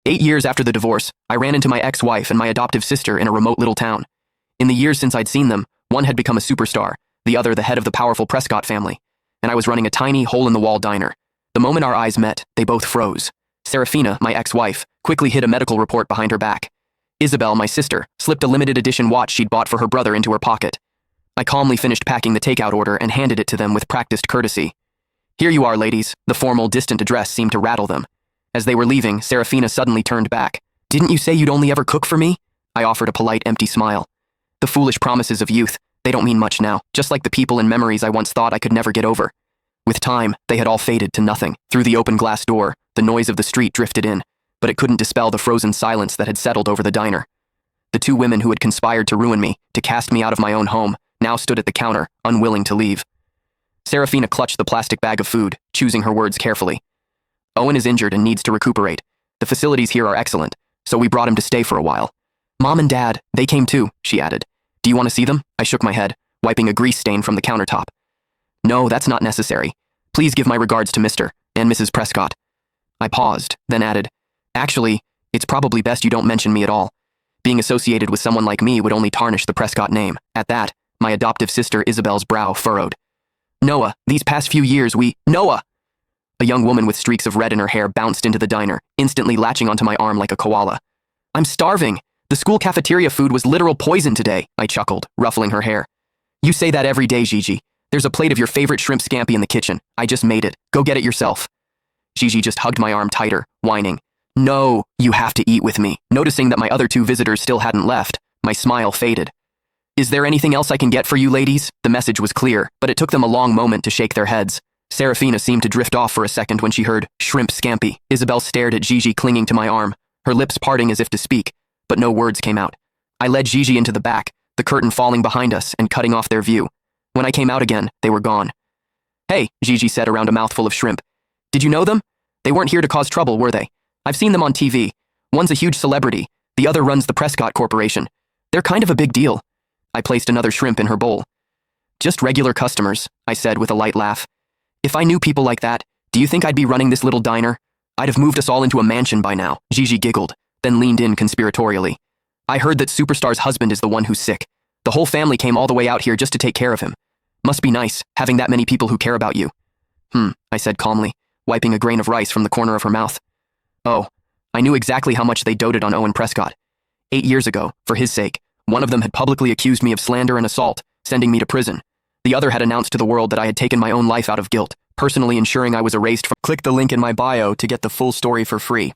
8 years after the divorce, I ran into my ex-wife and my adoptive sister in a remote little town. In the years since I'd seen them, one had become a superstar, the other the head of the powerful Prescott family, and I was running a tiny, hole-in-the-wall diner. The moment our eyes met, they both froze. Serafina, my ex-wife, quickly hid a medical report behind her back. Isabel, my sister, slipped a limited-edition watch she'd bought for her brother into her pocket. I calmly finished packing the takeout order and handed it to them with practiced courtesy. "Here you are, ladies." The formal, distant address seemed to rattle them. As they were leaving, Serafina suddenly turned back. "Didn't you say you'd only ever cook for me?" I offered a polite, empty smile. The foolish promises of youth, they don't mean much now, just like the people and memories I once thought I could never get over. With time, they had all faded to nothing. Through the open glass door, the noise of the street drifted in, but it couldn't dispel the frozen silence that had settled over the diner. The two women who had conspired to ruin me, to cast me out of my own home, now stood at the counter, unwilling to leave. Serafina clutched the plastic bag of food, choosing her words carefully. "Owen is injured and needs to recuperate. The facilities here are excellent, so we brought him to stay for a while. Mom and Dad, they came too," she added. "Do you want to see them?" I shook my head, wiping a grease stain from the countertop. "No, that's not necessary. Please give my regards to Mr. and Mrs. Prescott." I paused, then added, "Actually, it's probably best you don't mention me at all. Being associated with someone like me would only tarnish the Prescott name." At that, my adoptive sister Isabel's brow furrowed. "Noah, these past few years Noah!" A young woman with streaks of red in her hair bounced into the diner, instantly latching onto my arm like a koala. "I'm starving. The school cafeteria food was literal poison today," I chuckled, ruffling her hair. "You say that every day, Gigi. There's a plate of your favorite shrimp scampi in the kitchen. I just made it. Go get it yourself." Gigi just hugged my arm tighter, whining, "No, you have to eat with me." Noticing that my other two visitors still hadn't left, my smile faded. "Is there anything else I can get for you, ladies?" The message was clear, but it took them a long moment to shake their heads. Serafina seemed to drift off for a second when she heard shrimp scampi. Isabel stared at Gigi clinging to my arm, her lips parting as if to speak, but no words came out. I led Gigi into the back, the curtain falling behind us and cutting off their view. When I came out again, they were gone. "Hey," Gigi said around a mouthful of shrimp. "Did you know them? They weren't here to cause trouble, were they? I've seen them on TV. One's a huge celebrity, the other runs the Prescott Corporation. They're kind of a big deal." I placed another shrimp in her bowl. "Just regular customers," I said with a light laugh. "If I knew people like that, do you think I'd be running this little diner? I'd have moved us all into a mansion by now." Gigi giggled, then leaned in conspiratorially. "I heard that Superstar's husband is the one who's sick. The whole family came all the way out here just to take care of him. Must be nice, having that many people who care about you." I said calmly, wiping a grain of rice from the corner of her mouth. "Oh, I knew exactly how much they doted on Owen Prescott. 8 years ago, for his sake, one of them had publicly accused me of slander and assault, sending me to prison. The other had announced to the world that I had taken my own life out of guilt, personally ensuring I was erased from." Click the link in my bio to get the full story for free.